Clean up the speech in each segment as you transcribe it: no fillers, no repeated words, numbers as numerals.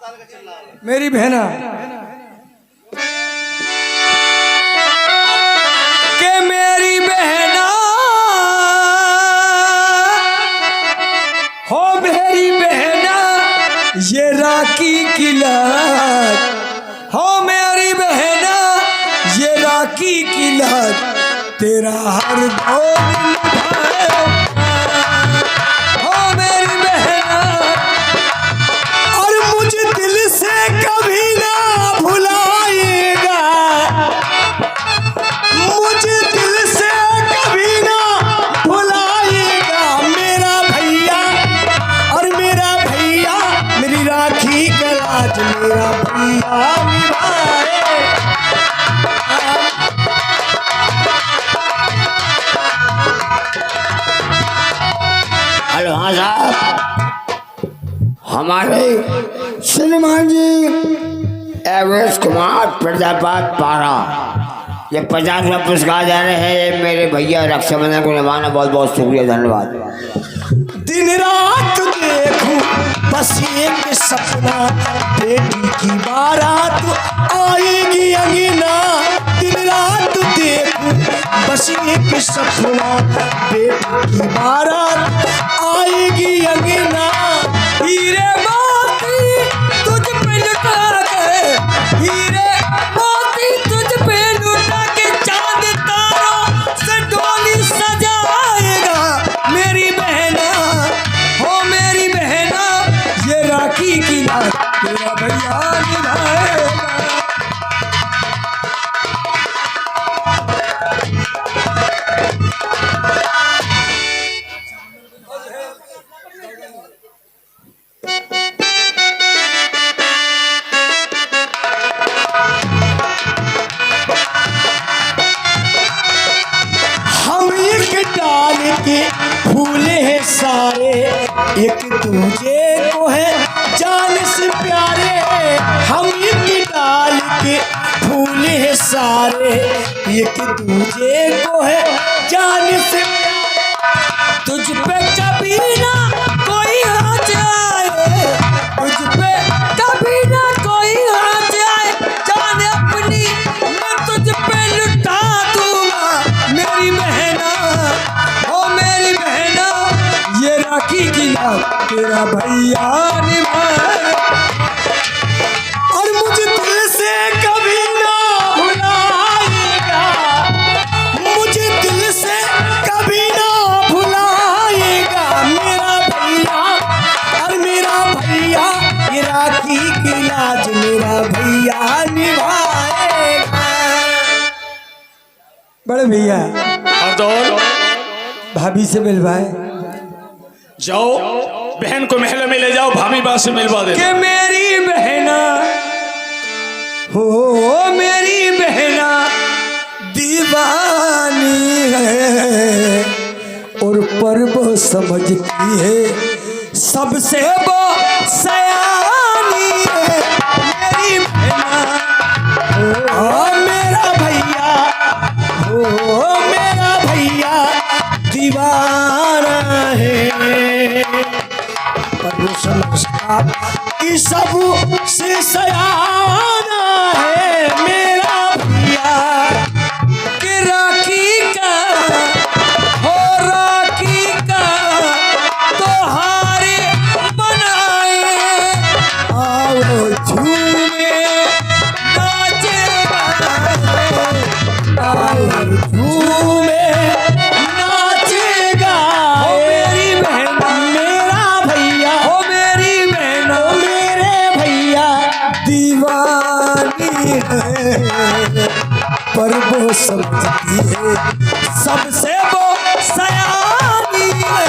मेरी बहना के मेरी बहना हो मेरी बहना ये राखी की लाज हो मेरी बहना ये राखी की लाज तेरा हर दौर मेरा भैया हेलो हाँ साहब, हमारे श्रीमान जी एवरेज कुमार प्रजापत 12 ये 50 रुपये पुरस्कार दे रहे हैं। ये मेरे भैया रक्षाबंधन को निभाना, बहुत बहुत शुक्रिया, धन्यवाद। दिन रात देखूं बस एक सपना बेटी की बारात आएगी अंगना। दिन रात देखूं बस एक सपना बेटी की बारात आएगी अंगना। हीरे मोती तुझ पे लुटा के, हीरे मोती तुझ पे लुटा के चांद तारों से डोली सजाएगा। मेरी बहना हो मेरी बहना ये राखी की लाज तेरा भैया निभाएगा। हम एक डाल के फूले हैं सारे, एक दूजे को है जान से प्यारे। हम एक डाल के फूले हैं सारे, एक दूजे को है जान से प्यारे। तुझ पे कभी ना कोई हाथ आए, तुझ पे कभी ना कोई हाथ आए, जान अपनी मैं तुझ पे लुटा दूंगा। मेरी बहना ओ मेरी बहना ये राखी की लाज तेरा भैया निभाए। और मुझे दिल से कभी ना भुलाएगा, मुझे दिल से कभी ना भुलाएगा। मेरा भैया और मेरा भैया ये राखी की लाज मेरा भैया निभाएगा। बड़े भैया भाभी से मिलवाए, जाओ बहन को महल में ले जाओ, भाभी बा से मिलवा दे। कि मेरी बहना हो मेरी बहना दीवानी है और पर वो समझती है सबसे वो सयानी है। मेरी बहना हो मेरा भैया हो मेरा भैया दीवाना है पर वो समझता कि सब से सयाना है। मेरा भैया कि राखी का हो राखी का तो हारे बनाए आओ झूमे नाचेगा, आओ झूमे नाचेगा। हो मेरी बहना मेरा भैया हो मेरी बहना हो मेरे भैया दीवानी है पर वो समझती है सबसे वो सयानी है।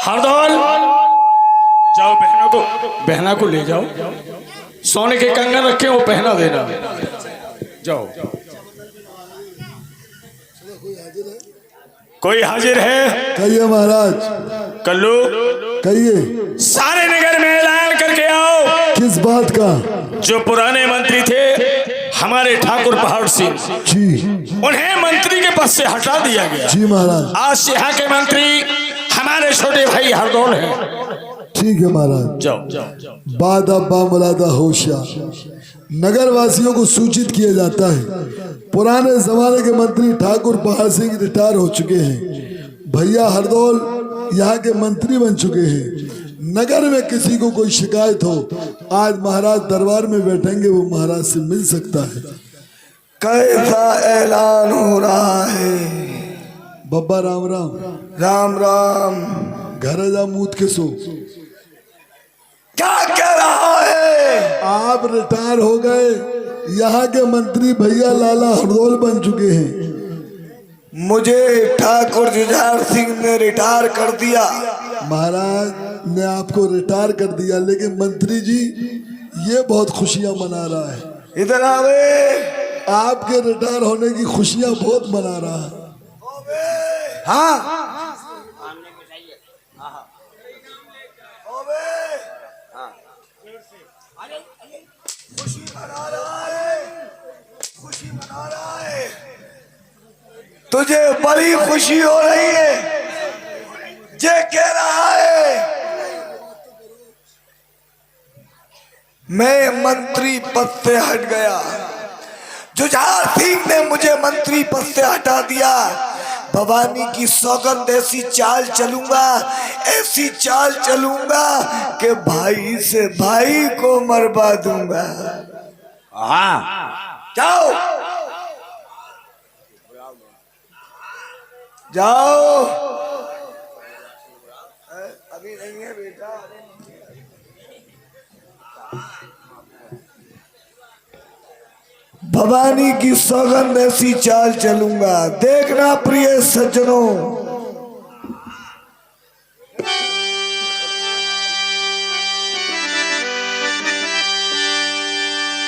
हरदौल जाओ बहना को ले जाओ, सोने के कंगन रखे वो पहना देना। जाओ कोई हाजिर है? कहिए महाराज। कल्लू कहिए। सारे नगर में ऐलान करके आओ। किस बात का? जो पुराने मंत्री थे हमारे ठाकुर पहाड़ सिंह जी, उन्हें मंत्री के पद से हटा दिया गया। जी महाराज। आज से यहाँ के मंत्री हमारे छोटे भाई हरदौल हैं। ठीक है महाराज। जाओ। बाद अब्बा मुलादा होशिया नगर वासियों को सूचित किया जाता है। पुराने जमाने के मंत्री ठाकुर पहाड़ सिंह रिटायर हो चुके हैं। भैया हरदौल यहाँ के मंत्री बन चुके हैं। नगर में किसी को कोई शिकायत हो, आज महाराज दरबार में बैठेंगे, वो महाराज से मिल सकता है। कैसा ऐलान हो रहा है? बब्बा राम राम। राम राम। घर जा मूत के सो। क्या कह रहा है? आप रिटायर हो गए, यहाँ के मंत्री भैया लाला हरदौल बन चुके हैं। मुझे ठाकुर जुझार सिंह ने रिटायर कर दिया। महाराज ने आपको रिटायर कर दिया, लेकिन मंत्री जी ये बहुत खुशियां मना रहा है। इधर आवे। आपके रिटायर होने की खुशियां बहुत मना रहा है। हाँ खुशी मना रहा है, खुशी मना रहा है। तुझे बड़ी खुशी हो रही है, ये कह रहा है मैं मंत्री पद से हट गया। जुझार सिंह ने मुझे मंत्री पद से हटा दिया। भवानी की सौगंध ऐसी चाल चलूंगा, ऐसी चाल चलूंगा कि भाई से भाई को मरवा दूंगा। हाँ जाओ जाओ। अभी नहीं है बेटा। भवानी की सौगंध ऐसी चाल चलूंगा, देखना प्रिय सज्जनों।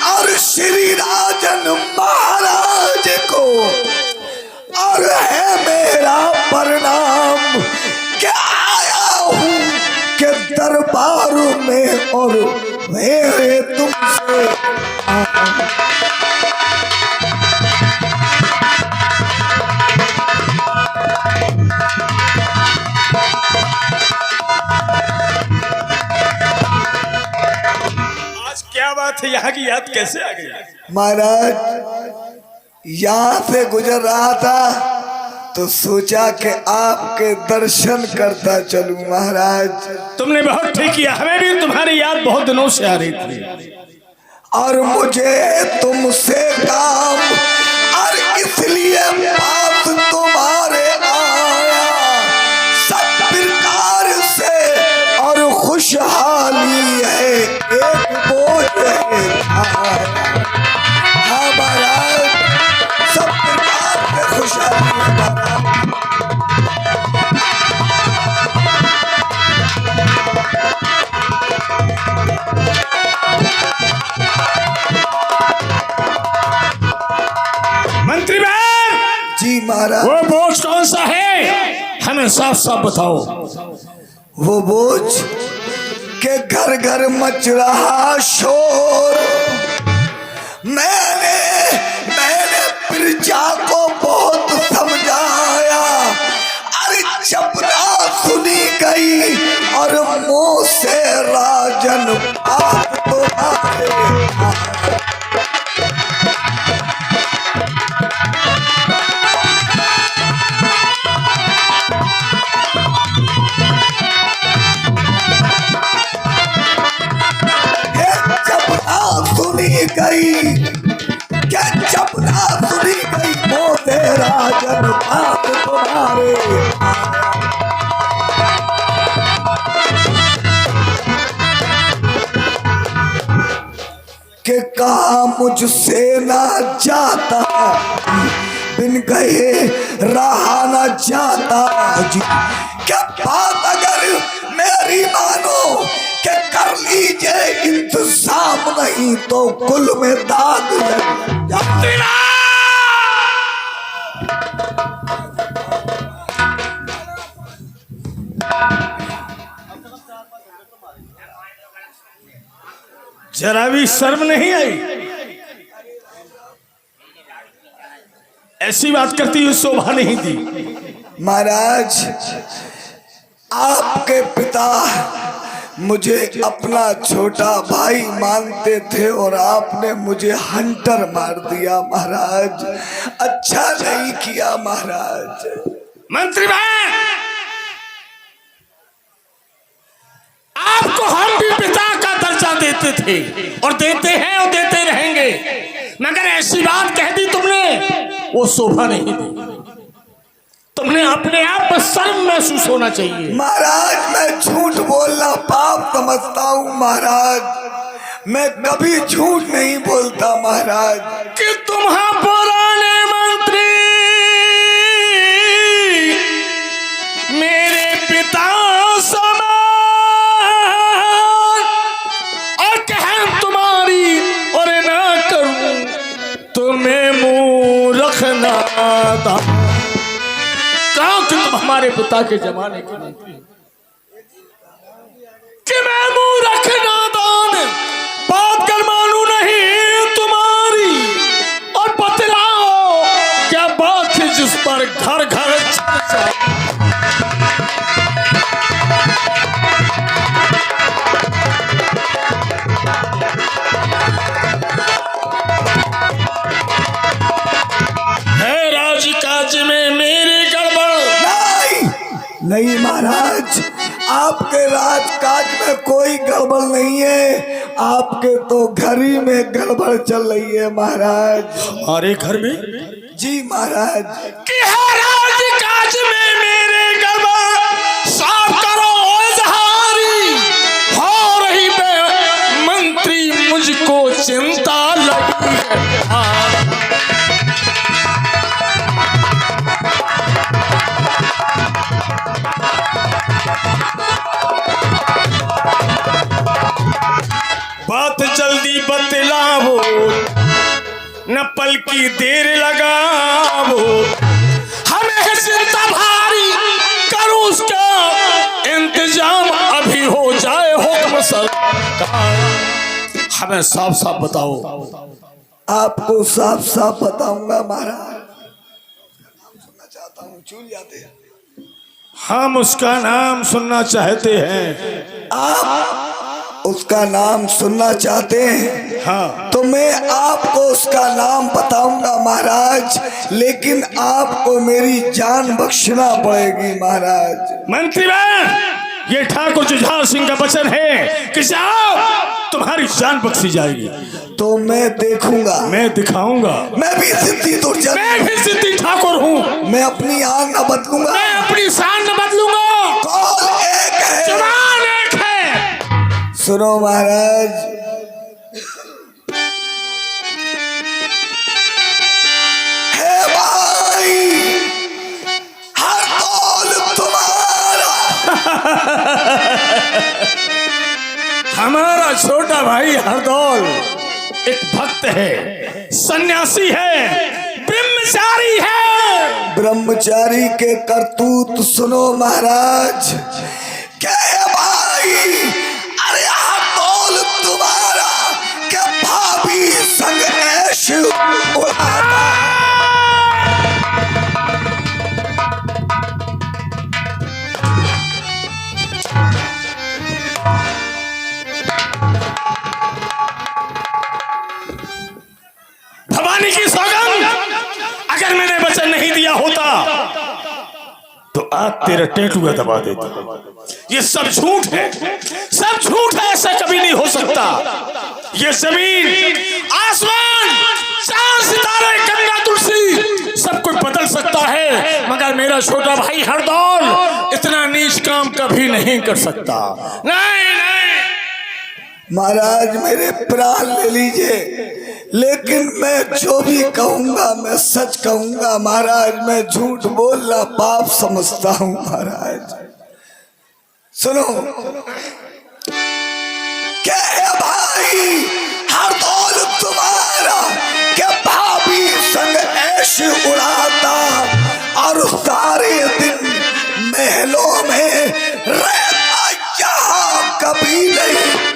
और श्री राजन महाराज को और है मेरा प्रणाम कि आया हूँ के दरबार में और मेरे तुमसे आज क्या बात है, यहाँ की याद कैसे आ गई? महाराज यहाँ से गुजर रहा था तो सोचा कि आपके दर्शन करता चलूं। महाराज तुमने बहुत ठीक किया, हमें भी तुम्हारी याद बहुत दिनों से आ रही थी। और मुझे तुमसे काम और इसलिए बात तुम्हारे आया सब प्रकार से और खुशहाली है एक बोझ है। हाँ महाराज सब प्रकार से खुशहाली है। मंत्री बहन जी महाराज। वो बोझ कौन सा है, हमें साफ साफ बताओ। वो बोझ के घर घर मच रहा शोर। मैंने प्रजा को बहुत समझाया, अरे जब ना सुनी गई और मुंह से राजन आप तुम्हारे सुनी गई, क्या जब ना सुनी गई मोते राजन बात तुम्हारे के कहा मुझसे ना जाता, बिन कहे रहा ना जाता। क्या बात अगर मेरी मानो कि कर लीजिए इंतजाम, नहीं तो कुल में दाग लग जाए। जरा भी शर्म नहीं आई? ऐसी बात करती हुई शोभा नहीं दी। महाराज आपके पिता मुझे अपना छोटा भाई मानते थे और आपने मुझे हंटर मार दिया महाराज। अच्छा नहीं किया महाराज। मंत्री भाई, आपको हम भी पिता का दर्जा देते थे और देते हैं और देते रहेंगे, मगर ऐसी बात कह दी तुमने, वो शोभा नहीं दी। तुमने अपने आप पर शर्म महसूस होना चाहिए। महाराज मैं झूठ बोलना पाप समझता हूँ महाराज। मैं कभी झूठ नहीं बोलता महाराज। कि तुम्हारा पुराने मंत्री मेरे पिता समान और कहें तुम्हारी और ना करूं तो मैं मुंह रखना था। कहो कि तुम हमारे पिता के जमाने के मंत्री कि मैं मुंह रखना दान बात कर मानू नहीं तुम्हारी और बतलाओ क्या बात है जिस पर घर घर चर्चा। है राजकाज में मेरी नहीं महाराज, आपके राजकाज में कोई गड़बड़ नहीं है। आपके तो घर ही में गड़बड़ चल रही है महाराज। हमारे घर में? जी महाराज। कि है राजकाज में मेरे गड़बड़ साफ करो ओझारी। हो रही मंत्री मुझको चिंता लगी है। बात जल्दी बतलाओ न पल की देर लगाओ। हमें चिंता भारी करो उसका इंतजाम अभी हो जाए हुक्म सरकार। हमें साफ साफ बताओ। आपको साफ साफ बताऊंगा महाराज। सुनना चाहता हूँ, चूल जाते हैं। हम उसका नाम सुनना चाहते हैं। आप उसका नाम सुनना चाहते हैं? हाँ। तो मैं आपको उसका नाम बताऊंगा महाराज, लेकिन आपको मेरी जान बख्शना पड़ेगी महाराज। मंत्री भाई, ये ठाकुर जुझार सिंह का वचन है कि जाओ तुम्हारी जान बख्शी जाएगी। तो मैं देखूंगा, मैं दिखाऊंगा। मैं भी सिद्धि दुर्जन, मैं भी सिद्धि ठाकुर हूँ। मैं अपनी आन न बदलूंगा, मैं अपनी शान न बदलूंगा। कौल एक है, जुबान एक है। सुनो महाराज। हे भाई, हर कौल तुम्हारा। हमारा छोटा भाई हरदौल एक भक्त है, सन्यासी है, ब्रह्मचारी है। ब्रह्मचारी के करतूत सुनो महाराज। क्या है भाई? अरे हरदौल तुम्हारा क्या भाभी संग ऐश उड़ाता। भवानी की सौगंध, अगर मैंने वचन नहीं दिया होता तो आज तेरा टेटुआ दबा देता। ये सब झूठ है, सब झूठ है। ऐसा कभी नहीं हो सकता। ये जमीन, आसमान, चांद, सितारे, गंगा, तुलसी सब कुछ बदल सकता है, मगर मेरा छोटा भाई हरदौल इतना नीच काम कभी नहीं कर सकता। नहीं नहीं महाराज, मेरे प्राण ले लीजिए, लेकिन मैं जो भी कहूंगा मैं सच कहूंगा महाराज। मैं झूठ बोलना पाप समझता हूँ महाराज। सुनो, क्या है भाई? हरदौल तुम्हारा क्या भाभी संग ऐश उड़ाता और सारे दिन महलों में रहता, यहाँ कभी नहीं।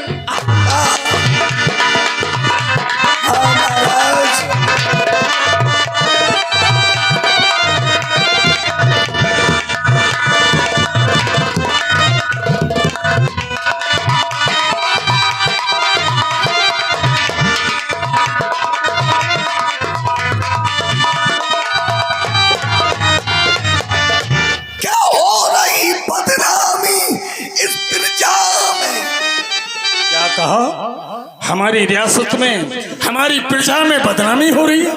हमारी रियासत में, हमारी प्रजा में बदनामी हो रही है।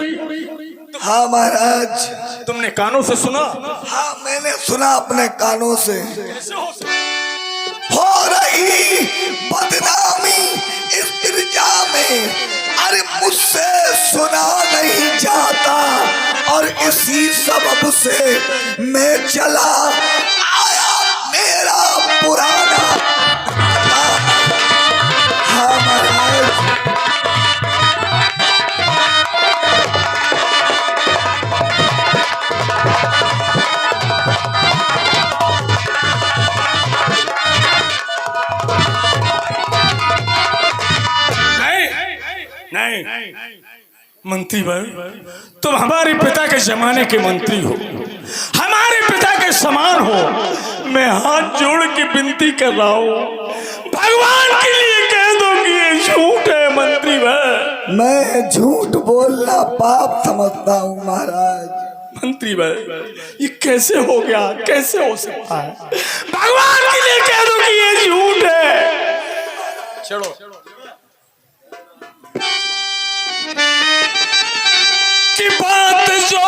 हाँ महाराज, तुमने कानों से सुना? हाँ मैंने सुना अपने कानों से। कैसे हो सकता? हो रही बदनामी इस प्रजा में, अरे मुझसे सुना नहीं जाता, और इसी सबब से मैं चला आया मेरा पुराना नाता। हाँ महाराज, नहीं, मंत्री भाई, तुम हमारे पिता के जमाने के मंत्री हो, हमारे पिता के समान हो। मैं हाथ जोड़ के विनती कर रहा हूँ, भगवान के लिए कह दो कि ये झूठ है मंत्री भाई। मैं झूठ बोलना पाप समझता हूँ महाराज। मंत्री भाई, ये कैसे हो गया, कैसे हो सकता है? भगवान के लिए कह दो कि ये झूठ है। चलो कि बात जो